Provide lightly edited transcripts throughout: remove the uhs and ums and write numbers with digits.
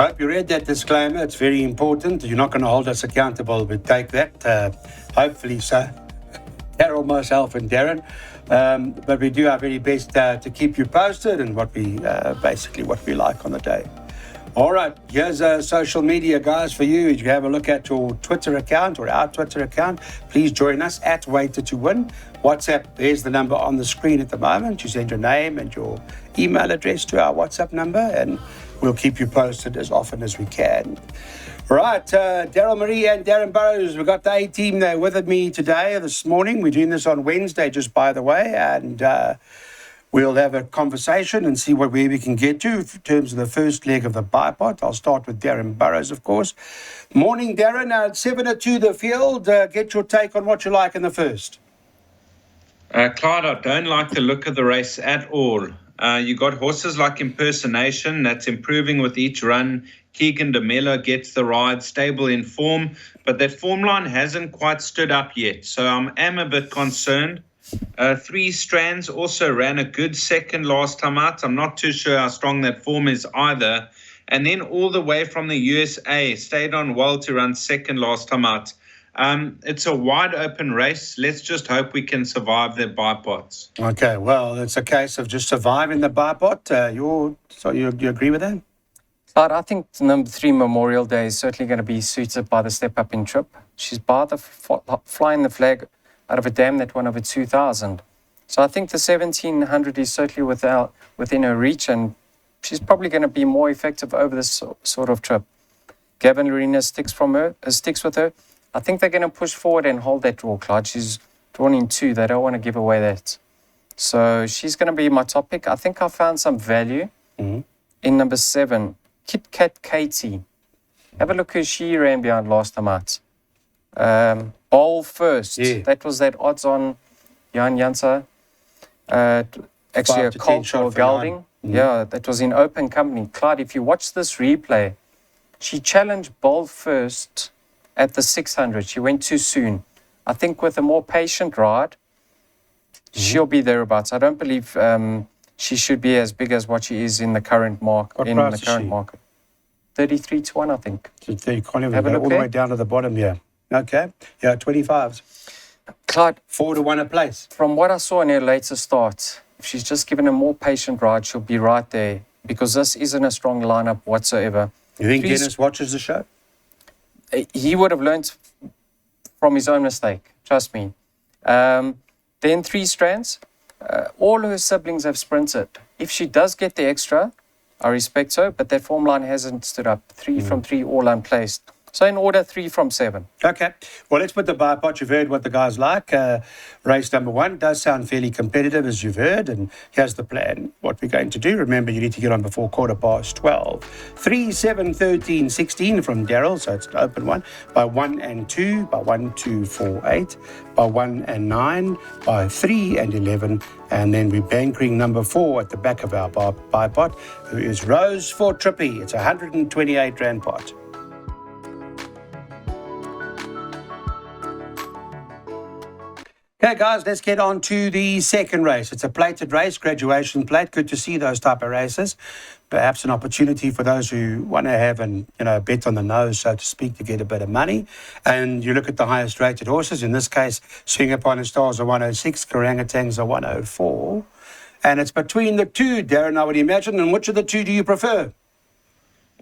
I hope you read that disclaimer. It's very important. You're not going to hold us accountable, but take that. Hopefully so. Daryl, myself, and Darren. But we do our very best to keep you posted and basically what we like on the day. All right, here's social media, guys, for you. If you have a look at your Twitter account or our Twitter account, please join us at Waiter to Win. WhatsApp, there's the number on the screen at the moment. You send your name and your email address to our WhatsApp number, and we'll keep you posted as often as we can. Right, Daryl Marie and Darren Burrows, we've got the A-team there with me today, this morning. We're doing this on Wednesday, just by the way, and we'll have a conversation and see where we can get to in terms of the first leg of the bipod. I'll start with Darren Burrows, of course. Morning, Darren. 7-2 the field. Get your take on what you like in the first. Clyde, I don't like the look of the race at all. You got horses like Impersonation that's improving with each run. Keegan DeMello gets the ride, stable in form, but that form line hasn't quite stood up yet. So I am a bit concerned. 3 Strands also ran a good second last time out. I'm not too sure how strong that form is either. And then all the way from the USA, stayed on well to run second last time out. It's a wide open race. Let's just hope we can survive the bipods. Okay, well, it's a case of just surviving the bipod. You agree with that? But I think number 3 Memorial Day is certainly going to be suited by the step up in trip. She's by the flying the flag out of a dam that won over 2,000. So I think the 1,700 is certainly within her reach, and she's probably going to be more effective over this sort of trip. Gavin Lorena sticks with her. I think they're going to push forward and hold that draw, Clyde. She's drawn in 2. They don't want to give away that. So she's going to be my top pick. I think I found some value in number 7, Kit Kat Katie. Have a look who she ran behind last time out. Bowl first. Yeah. That was that odds on Jan Jansa. Actually, a Colt or Gelding. Yeah, that was in open company. Clyde, if you watch this replay, she challenged Bowl first at the 600. She went too soon. I think with a more patient ride, she'll be thereabouts. I don't believe she should be as big as what she is in the current market. What price is she? 33 to 1, I think. So you can't even go all the way down to the bottom, yeah. Okay. Yeah, 25s. Clyde, 4 to 1 a place. From what I saw in her later start, if she's just given a more patient ride, she'll be right there, because this isn't a strong lineup whatsoever. You think Dennis watches the show? He would have learned from his own mistake, trust me. Then 3 Strands. All her siblings have sprinted. If she does get the extra, I respect her, but that form line hasn't stood up. 3 from 3, all unplaced. So in order, 3 from 7. Okay. Well, let's put the bipod. You've heard what the guys like. Race number 1 does sound fairly competitive, as you've heard. And here's the plan. What we're going to do. Remember, you need to get on before 12:15. 3, 7, 13, 16 from Daryl. So it's an open one. By 1 and 2. By 1, 2, 4, 8. By 1 and 9. By 3 and 11. And then we're bankering number 4 at the back of our bipod, who is Rose for Trippy. It's a 128 Rand pot. Okay, guys, let's get on to the second race. It's a plated race, graduation plate. Good to see those type of races. Perhaps an opportunity for those who want to have a bet on the nose, so to speak, to get a bit of money. And you look at the highest rated horses. In this case, Swing Upon a Star's a 106, Karangutang's a 104. And it's between the 2, Darren, I would imagine. And which of the 2 do you prefer?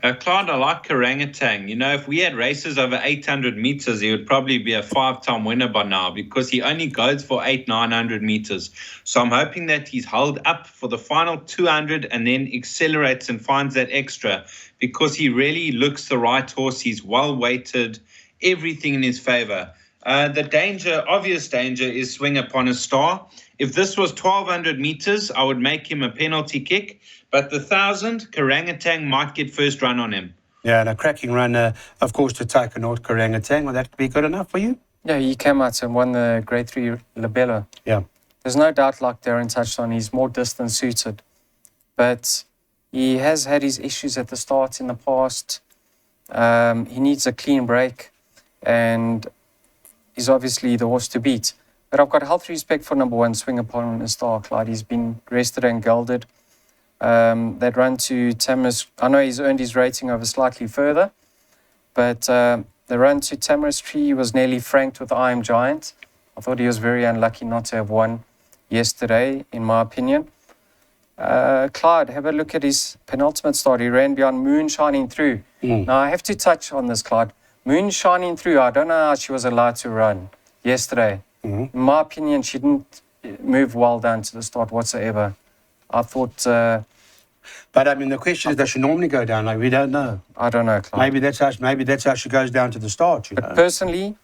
Clyde, I like Karangutang. You know, if we had races over 800 meters, he would probably be a 5-time winner by now, because he only goes for 800-900 meters. So I'm hoping that he's held up for the final 200 and then accelerates and finds that extra, because he really looks the right horse. He's well weighted, everything in his favor. The obvious danger is Swing Upon a Star. If this was 1,200 meters, I would make him a penalty kick. But the 1,000, Karangutang might get first run on him. Yeah, and a cracking run, of course, to take a North Karangutang. Will that be good enough for you? Yeah, he came out and won the Grade 3 Labella. Yeah. There's no doubt, like Darren touched on, he's more distance suited. But he has had his issues at the start in the past. He needs a clean break. And he's obviously the horse to beat. But I've got healthy respect for number 1, Swing Upon a Star, Clyde. He's been rested and gelded. that run to Tamarisk. I know he's earned his rating over slightly further, but the run to Tamarisk Tree was nearly franked with I Am Giant. I thought he was very unlucky not to have won yesterday, in my opinion. Clyde, have a look at his penultimate start. He ran beyond Moon Shining Through. Now, I have to touch on this, Clyde. Moon Shining Through, I don't know how she was allowed to run yesterday. In my opinion, she didn't move well down to the start whatsoever. I thought... but I mean, the question is, does she normally go down? Like, we don't know. I don't know, Clyde. Maybe that's how she goes down to the start, you know. Personally,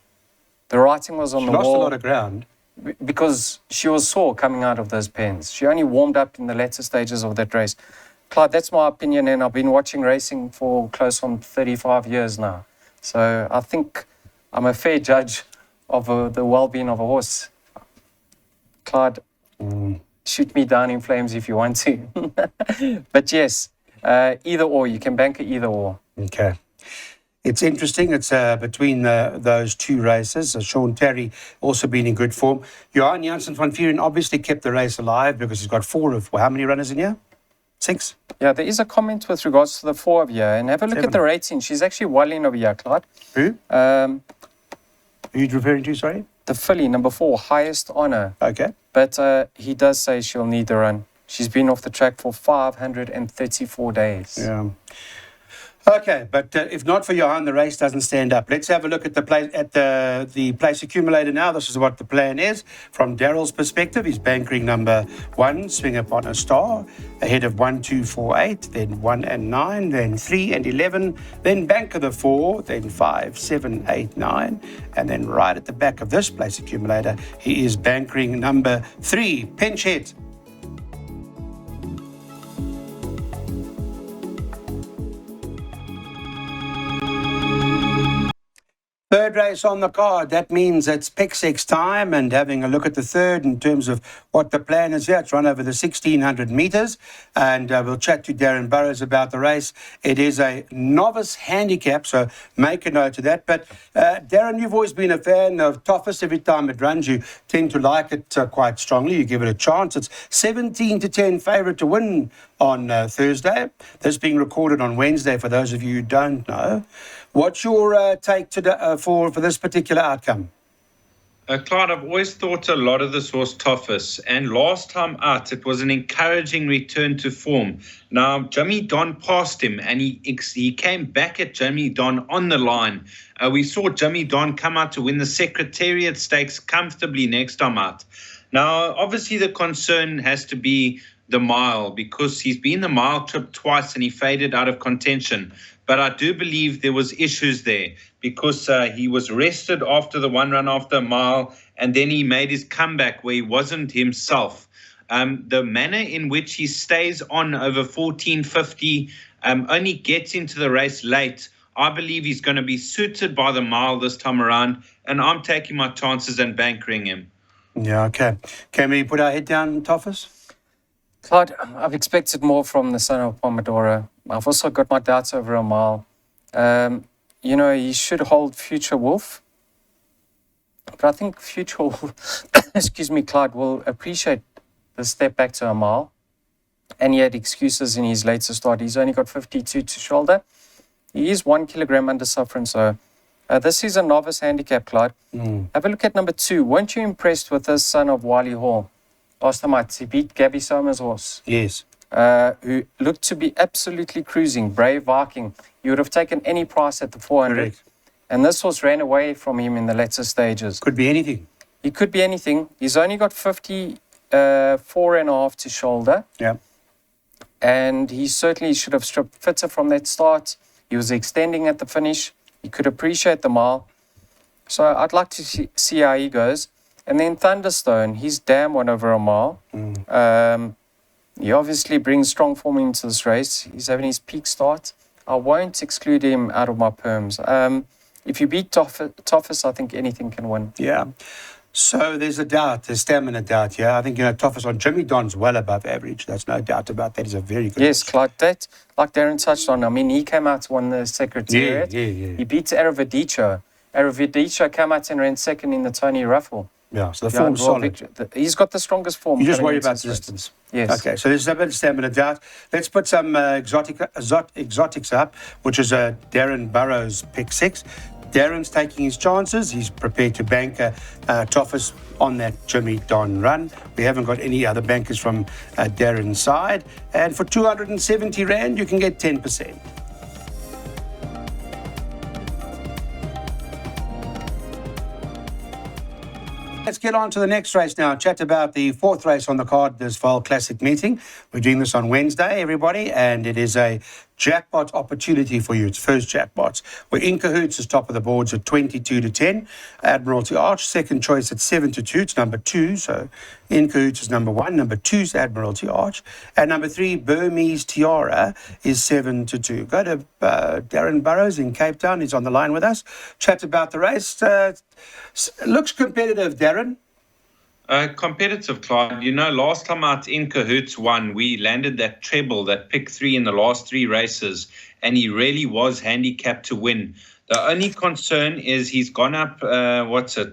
the writing was on She the lost wall. a lot of ground. Because she was sore coming out of those pens. She only warmed up in the latter stages of that race. Clyde, that's my opinion, and I've been watching racing for close on 35 years now. So I think I'm a fair judge of the well-being of a horse. Clyde, shoot me down in flames if you want to. But yes, either or. You can bank it either or. Okay. It's interesting. It's between those two races. Sean Terry also been in good form. Johan Janssen van Vuren obviously kept the race alive because he's got 4 of, how many runners in here? 6? Yeah, there is a comment with regards to the 4 of here. And have a look 7. at the rating. She's actually well in over here, Clyde. Who? Who are you referring to, sorry? The filly, number 4, highest honour. Okay. But he does say she'll need the run. She's been off the track for 534 days. Yeah. Okay, but if not for Johan, the race doesn't stand up. Let's have a look at the place accumulator now. This is what the plan is. From Daryl's perspective, he's bankering number 1, Swing Upon a Star, ahead of 1, 2, 4, 8, then 1 and 9, then 3 and 11, then banker the 4, then 5, 7, 8, 9, and then right at the back of this place accumulator, he is bankering number 3, Pinchhead. Third race on the card. That means it's Pexex time, and having a look at the third in terms of what the plan is here. It's run over the 1,600 metres, and we'll chat to Darren Burrows about the race. It is a novice handicap, so make a note of that. But Darren, you've always been a fan of Toffus. Every time it runs, you tend to like it quite strongly. You give it a chance. It's 17-10 favourite to win on Thursday. This being recorded on Wednesday for those of you who don't know. What's your take today, for this particular outcome? Clyde, I've always thought a lot of this horse Toffus, and last time out it was an encouraging return to form. Now Jimmy Don passed him, and he came back at Jimmy Don on the line. We saw Jimmy Don come out to win the Secretariat Stakes comfortably next time out. Now obviously the concern has to be the mile, because he's been the mile trip twice and he faded out of contention. But I do believe there was issues there, because he was rested after the 1 run after a mile, and then he made his comeback where he wasn't himself. The manner in which he stays on over 1450, only gets into the race late. I believe he's going to be suited by the mile this time around, and I'm taking my chances and bankering him. Yeah, okay. Can we put our head down, Toffus? Clyde, I've expected more from the son of Pomodoro. I've also got my doubts over a mile. He should hold Future Wolf. But I think Future Wolf, Clyde, will appreciate the step back to a mile. And he had excuses in his later start. He's only got 52 to shoulder. He is 1 kilogram under suffering, so this is a novice handicap, Clyde. Have a look at number 2. Weren't you impressed with this son of Wiley Hall? Last time out, he beat Gabby Somer's horse. Yes. Who looked to be absolutely cruising. Brave Viking. You would have taken any price at the 400. Correct. And this horse ran away from him in the latter stages. Could be anything. He could be anything. He's only got 54.5 to shoulder. Yeah. And he certainly should have stripped fitter from that start. He was extending at the finish. He could appreciate the mile. So I'd like to see how he goes. And then Thunderstone, he's damn one over a mile. He obviously brings strong form into this race. He's having his peak start. I won't exclude him out of my perms. If you beat Toffus, I think anything can win. Yeah. So there's a doubt, there's stamina doubt, yeah. I think, Toffus on Jimmy Don's well above average. There's no doubt about that. He's a very good Yes, horse. Clyde, that, like Darren touched on, I mean, he came out to win the Secretariat. Yeah. He beat Aravadicho. Aravadicho came out and ran second in the Tony Ruffle. Yeah, so the Yeah, form's Royal solid. Victory. He's got the strongest form. You're just coming worried into about this race. distance. Yes. Okay, so there's a bit of stamina doubt. Let's put some exotics up, which is Darren Burrows pick 6. Darren's taking his chances. He's prepared to bank Toffers on that Jimmy Don run. We haven't got any other bankers from Darren's side. And for 270 Rand, you can get 10%. Let's get on to the next race now. Chat about the 4th race on the card, this Vaal Classic meeting. We're doing this on Wednesday, everybody, and it is a jackpot opportunity for you. It's first jackpots. Where In Cahoots is top of the boards at 22-10. Admiralty Arch, second choice at 7-2. It's number 2, so In Cahoots is number 1. Number 2 is Admiralty Arch. And number 3, Burmese Tiara, is 7-2. Go to Darren Burrows in Cape Town. He's on the line with us. Chat about the race. Looks competitive, Darren. Competitive, Clyde. You know, last time out In Cahoots won, we landed that treble, that pick 3 in the last 3 races, and he really was handicapped to win. The only concern is he's gone up,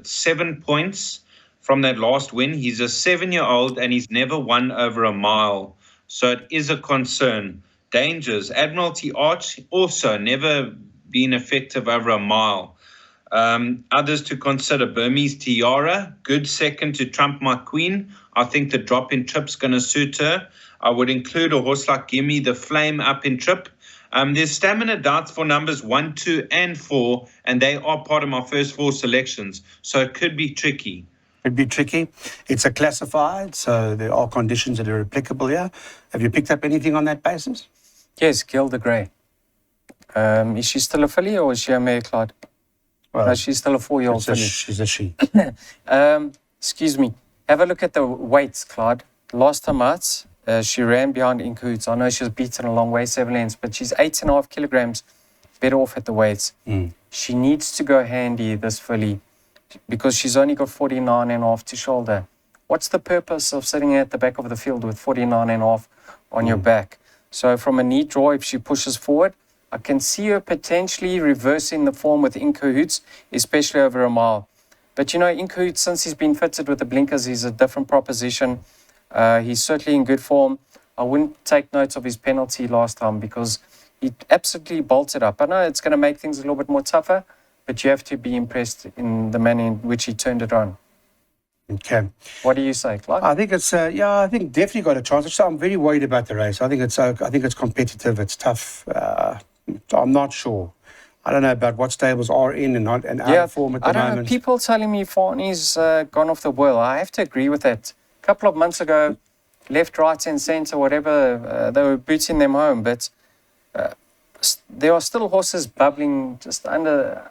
7 points from that last win. He's a 7-year-old and he's never won over a mile. So it is a concern. Dangers. Admiralty Arch also never been effective over a mile. Others to consider: Burmese Tiara, good second to Trump My Queen. I think the drop in trip's going to suit her. I would include a horse like Gimme the Flame up in trip. There's stamina doubts for numbers 1, 2, and 4, and they are part of my first 4 selections. So it could be tricky. It'd be tricky. It's a classified, so there are conditions that are applicable here. Have you picked up anything on that basis? Yes, Gilda Grey. Is she still a filly or is she a mare, Clyde? Well, No, she's still a 4-year-old filly. she's a she. Excuse me. Have a look at the weights, Clyde. Last time out, she ran behind In Cahoots. I know she was beaten a long way, 7 lengths, but she's 8.5 kilograms better off at the weights. She needs to go handy, this filly, because she's only got 49.5 to shoulder. What's the purpose of sitting at the back of the field with 49.5 on your back? So from a neat draw, if she pushes forward, I can see her potentially reversing the form with In Cahoots, especially over a mile. But you know, In Cahoots, since he's been fitted with the blinkers, he's a different proposition. He's certainly in good form. I wouldn't take note of his penalty last time because he absolutely bolted up. I know it's going to make things a little bit more tougher, but you have to be impressed in the manner in which he turned it on. Okay. What do you say, Clark? I think it's I think definitely got a chance. So I'm very worried about the race. I think it's competitive. It's tough. I'm not sure. I don't know about what stables are in and not and out of form at the I don't moment. know. People telling me Fawny's gone off the boil. I have to agree with that. A couple of months ago, left, right, and centre, whatever, they were booting them home. But there are still horses bubbling just under.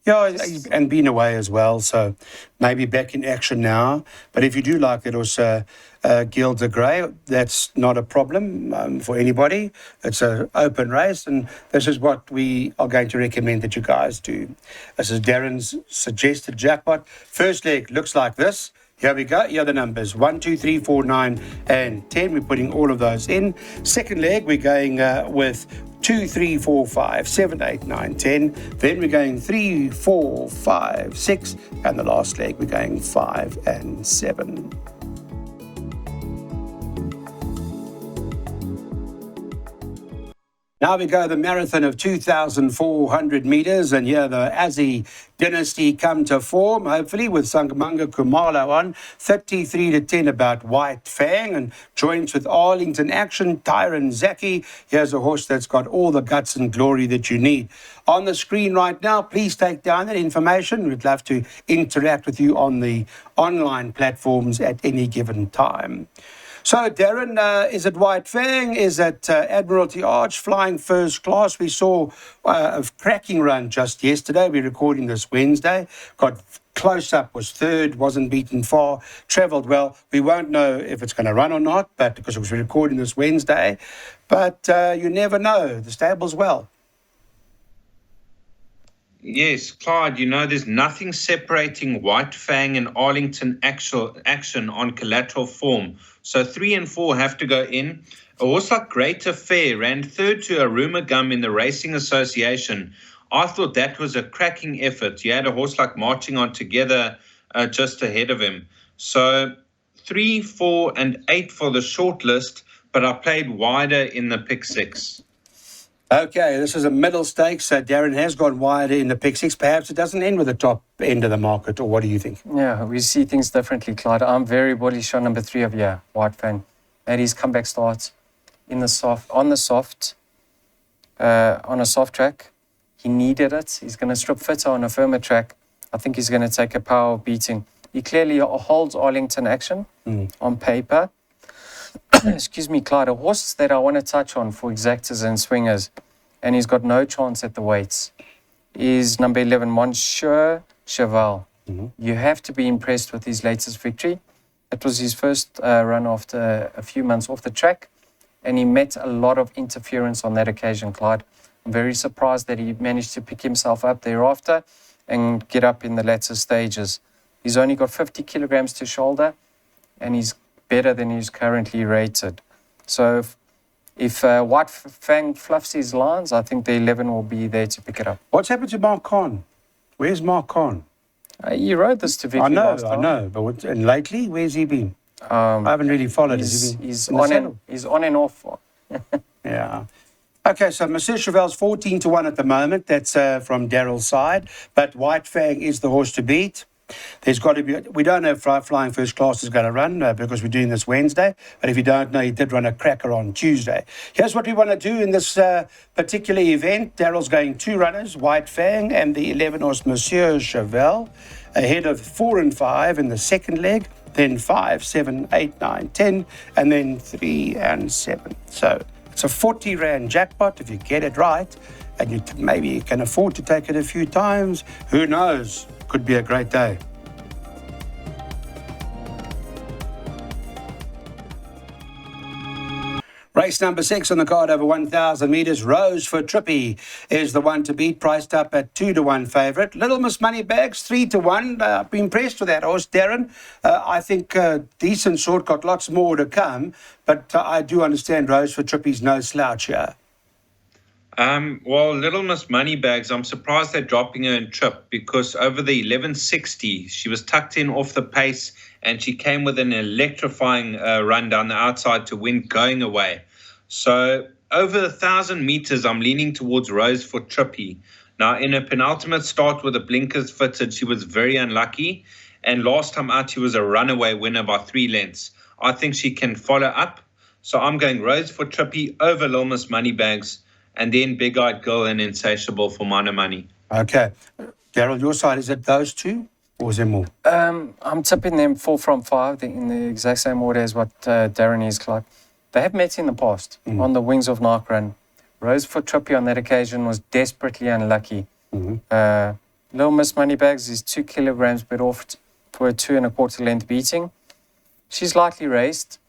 Yeah, and been away as well, so maybe back in action now. But if you do like it, also Gilda Grey, that's not a problem for anybody. It's an open race, and this is what we are going to recommend that you guys do. This is Darren's suggested jackpot. First leg looks like this. Here we go. Here are the numbers: 1, 2, 3, 4, 9, and 10. We're putting all of those in. Second leg, we're going with 2, 3, 4, 5, 7, 8, 9, 10. Then we're going 3, 4, 5, 6. And the last leg, we're going 5 and 7. Now we go the marathon of 2,400 meters, and here the Aussie dynasty come to form, hopefully, with Sangamanga Kumalo on 33-10 about White Fang, and joins with Arlington Action, Tyron Zaki. Here's a horse that's got all the guts and glory that you need. On the screen right now, please take down that information. We'd love to interact with you on the online platforms at any given time. So, Darren, is it White Fang? Is it Admiralty Arch flying first class? We saw a cracking run just yesterday. We're recording this Wednesday. Got close up, was third, wasn't beaten far, travelled well. We won't know if it's going to run or not, but because we're recording this Wednesday. But you never know. The stable's well. Yes, Clyde, you know, there's nothing separating White Fang and Arlington Action on collateral form. So 3 and 4 have to go in. A horse like Great Affair ran third to Aruma Gum in the Racing Association. I thought that was a cracking effort. You had a horse like Marching On Together just ahead of him. So 3, 4, and 8 for the short list, but I played wider in the pick 6. Okay, this is a middle stakes. So Darren has gone wider in the pick 6. Perhaps it doesn't end with the top end of the market, or what do you think? Yeah, we see things differently, Clyde. I'm very bullish on number 3 of White Fang. And his comeback starts on a soft track. He needed it. He's going to strip fitter on a firmer track. I think he's going to take a power beating. He clearly holds Arlington action on paper. Excuse me, Clyde. A horse that I want to touch on for exactors and swingers, and he's got no chance at the weights, is number 11, Monsieur Cheval. You have to be impressed with his latest victory. It was his first run after a few months off the track, and he met a lot of interference on that occasion, Clyde. I'm very surprised that he managed to pick himself up thereafter and get up in the latter stages. He's only got 50 kilograms to shoulder, and he's better than he's currently rated. So if White Fang fluffs his lines, I think the 11 will be there to pick it up. What's happened to Mark Khan? Where's Mark Khan? He rode this to victory last time. I know. But and lately, where's he been? I haven't really followed. He's on and off. Yeah. Okay, so Monsieur Cheval's 14 to 1 at the moment. That's from Darryl's side. But White Fang is the horse to beat. There's got to be. We don't know if Flying First Class is going to run because we're doing this Wednesday. But if you don't know, he did run a cracker on Tuesday. Here's what we want to do in this particular event. Darryl's going 2 runners, White Fang and the 11 horse Monsieur Cheval, ahead of 4 and 5 in the second leg. Then 5, 7, 8, 9, 10, and then 3 and 7. So it's a 40 Rand jackpot if you get it right, and you maybe can afford to take it a few times. Who knows? Could be a great day. Race number 6 on the card over 1,000 metres. Rose for Trippy is the one to beat, priced up at 2 to 1 favourite. Little Miss Moneybags 3 to 1. I've been impressed with that horse, Darren. I think decent sort, got lots more to come, but I do understand Rose for Trippy's no slouch here. Well, Little Miss Moneybags, I'm surprised they're dropping her in trip because over the 1160, she was tucked in off the pace and she came with an electrifying run down the outside to win going away. So over 1,000 meters, I'm leaning towards Rose for Trippy. Now, in a penultimate start with the blinkers fitted, she was very unlucky. And last time out, she was a runaway winner by 3 lengths. I think she can follow up. So I'm going Rose for Trippy over Little Miss Moneybags, and then Big Eyed Girl and Insatiable for minor money. Okay. Darryl, your side, is it those two or is there more? I'm tipping them 4 from 5 in the exact same order as what Darren is, Clark. They have met in the past on the wings of Narkrun. Rose for Trippy on that occasion was desperately unlucky. Little Miss Moneybags is 2 kilograms bit off for a 2 1/4 length beating. She's lightly raced.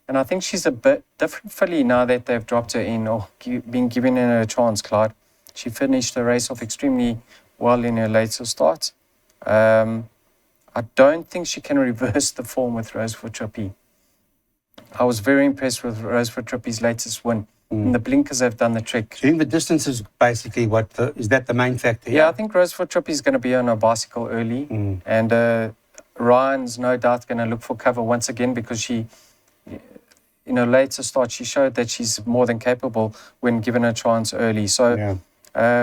And I think she's a bit different filly now that they've dropped her in or been giving her a chance, Clyde. She finished the race off extremely well in her later start. I don't think she can reverse the form with Rose for Trippy. I was very impressed with Rose for Trippy's latest win. And the blinkers have done the trick. Do you think the distance is basically is that the main factor? Yeah, I think Rose for Trippy is going to be on a bicycle early. And Ryan's no doubt going to look for cover once again because she... In her later start, she showed that she's more than capable when given a chance early. So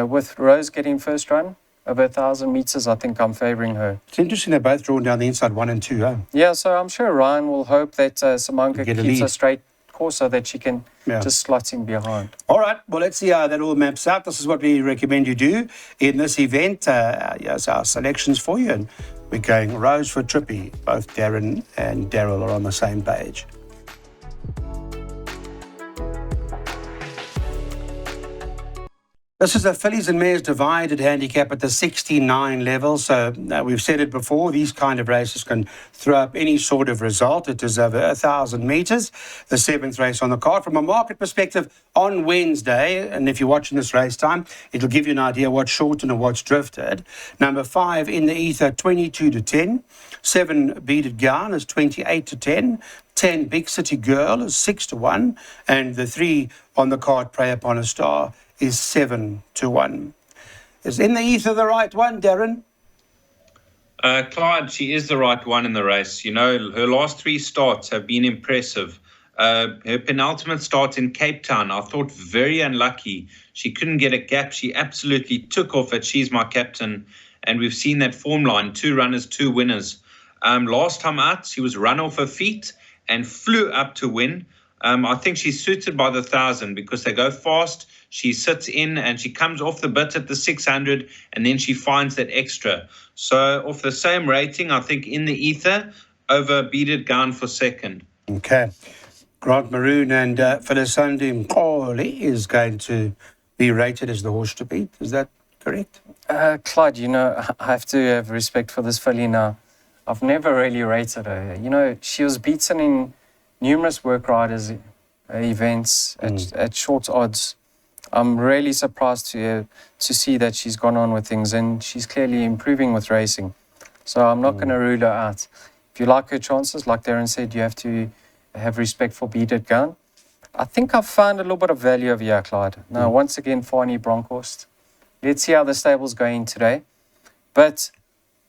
with Rose getting first run over 1,000 meters, I think I'm favouring her. It's interesting they're both drawn down the inside 1 and 2, huh? Yeah, so I'm sure Ryan will hope that Simonka keeps a straight course so that she can just slot in behind. All right, well, let's see how that all maps out. This is what we recommend you do in this event. Here's our selections for you. And we're going Rose for Trippy. Both Darren and Darryl are on the same page. This is a fillies and mares divided handicap at the 69 level. So we've said it before, these kind of races can throw up any sort of result. It is over 1,000 metres, the 7th race on the card. From a market perspective, on Wednesday, and if you're watching this race time, it'll give you an idea what's shortened and what's drifted. Number 5 in the ether, 22 to 10. 7 beaded gown is 28 to 10. 10 Big City Girl is 6 to 1. And the 3 on the card, Prey Upon a Star, is 7 to 1. Is in the ether the right one, Darren? Clyde, she is the right one in the race. You know, her last 3 starts have been impressive. Her penultimate start in Cape Town, I thought very unlucky. She couldn't get a gap. She absolutely took off at She's My Captain. And we've seen that form line, 2 runners, 2 winners. Last time out, she was run off her feet and flew up to win. I think she's suited by the 1,000 because they go fast. She sits in and she comes off the bit at the 600 and then she finds that extra. So off the same rating, I think in the ether, over Beaded Gown for second. Okay. Grant Maroon and Philisandim Mqoli is going to be rated as the horse to beat. Is that correct? Clyde, you know, I have to have respect for this filly now. I've never really rated her. You know, she was beaten in numerous work riders events at short odds. I'm really surprised to see that she's gone on with things and she's clearly improving with racing. So I'm not going to rule her out. If you like her chances, like Darren said, you have to have respect for Beaded Gun. I think I've found a little bit of value over here, Clyde. Now, once again, Fani Bronkhorst. Let's see how the stable's going today. But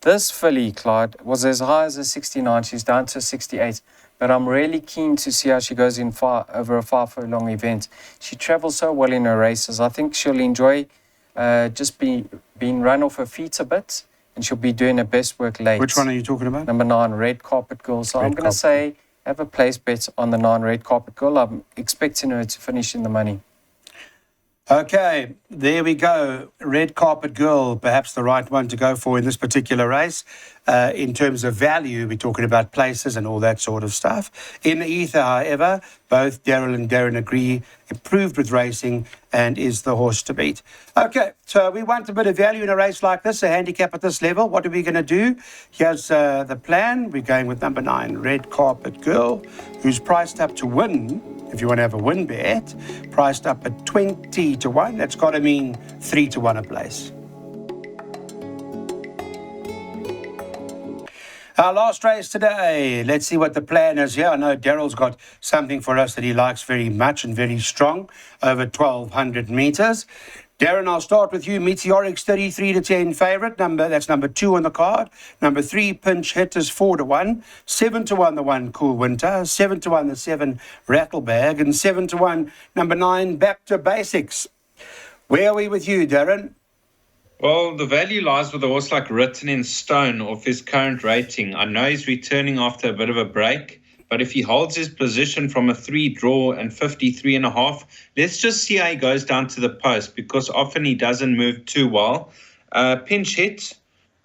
this filly, Clyde, was as high as a 69. She's down to 68. But I'm really keen to see how she goes in over a 5 furlong event. She travels so well in her races. I think she'll enjoy just being run off her feet a bit. And she'll be doing her best work late. Which one are you talking about? Number 9, Red Carpet Girl. So I'm going to say have a place bet on the 9 Red Carpet Girl. I'm expecting her to finish in the money. Okay, there we go. Red Carpet Girl, perhaps the right one to go for in this particular race. In terms of value, we're talking about places and all that sort of stuff. In the ether, however, both Daryl and Darren agree, improved with racing and is the horse to beat. Okay, so we want a bit of value in a race like this, a handicap at this level. What are we going to do? Here's the plan. We're going with number 9, Red Carpet Girl, who's priced up to win. If you want to have a win bet, priced up at 20 to 1. That's got to mean 3 to 1 a place. Our last race today. Let's see what the plan is here. I know Daryl's got something for us that he likes very much and very strong, over 1,200 meters. Darren, I'll start with you. Meteoric's 33 to 10 favourite. That's number 2 on the card. Number 3, Pinch Hit is 4 to 1. 7 to 1, the 1, Cool Winter. 7 to 1, the 7, Rattlebag. And 7 to 1, number 9, Back to Basics. Where are we with you, Darren? Well, the value lies with a horse like Written in Stone off his current rating. I know he's returning after a bit of a break, but if he holds his position from a 3 draw and 53.5, let's just see how he goes down to the post, because often he doesn't move too well. Pinch Hit,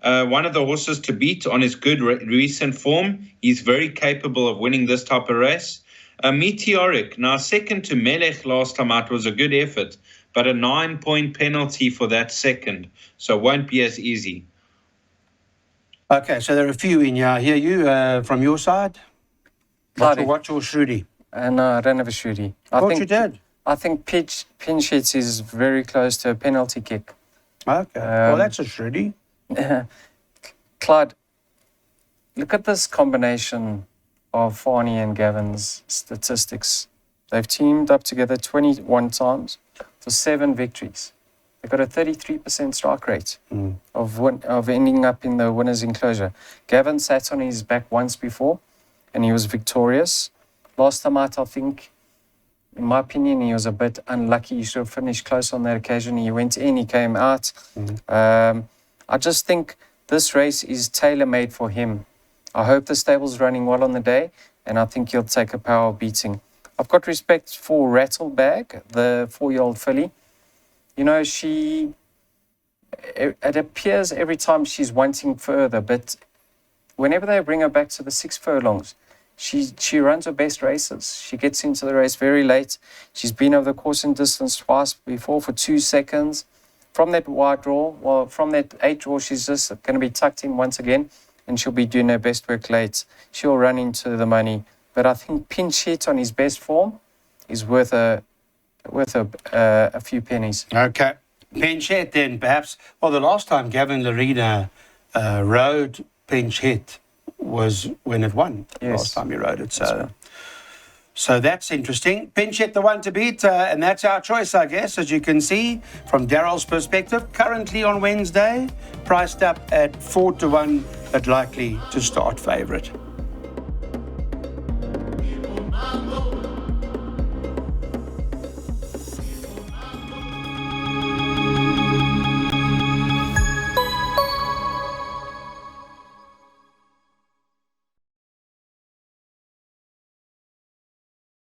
one of the horses to beat on his good recent form. He's very capable of winning this type of race. Meteoric, now second to Melech last time out, was a good effort, but a 9-point penalty for that second, so it won't be as easy. Okay, so there are a few in here. I hear you from your side. What's your Shruti? No, I don't have a Shruti. I thought you did. I think Pinch Hits is very close to a penalty kick. Okay, well, that's a Shruti. Clyde, look at this combination of Fani and Gavin's statistics. They've teamed up together 21 times for 7 victories. They've got a 33% strike rate of ending up in the winner's enclosure. Gavin sat on his back once before, and he was victorious. Last time out, I think, in my opinion, he was a bit unlucky. He should have finished close on that occasion. He went in, he came out. I just think this race is tailor-made for him. I hope the stable's running well on the day, and I think he'll take a power beating. I've got respect for Rattlebag, the 4-year-old filly. You know, it appears every time she's wanting further, but whenever they bring her back to the 6 furlongs, she runs her best races. She gets into the race very late. She's been over the course and distance twice before for 2 seconds. From that wide draw, from that 8 draw, she's just going to be tucked in once again, and she'll be doing her best work late. She'll run into the money. But I think Pinch Hit on his best form is worth a few pennies. Okay. Pinch Hit then, perhaps. Well, the last time Gavin Larena rode Pinch Hit was when it won. Yes. Last time he rode it. So that's interesting. Pinchet, the one to beat, and that's our choice, I guess, as you can see from Daryl's perspective. Currently on Wednesday, priced up at 4-1, but likely to start favourite.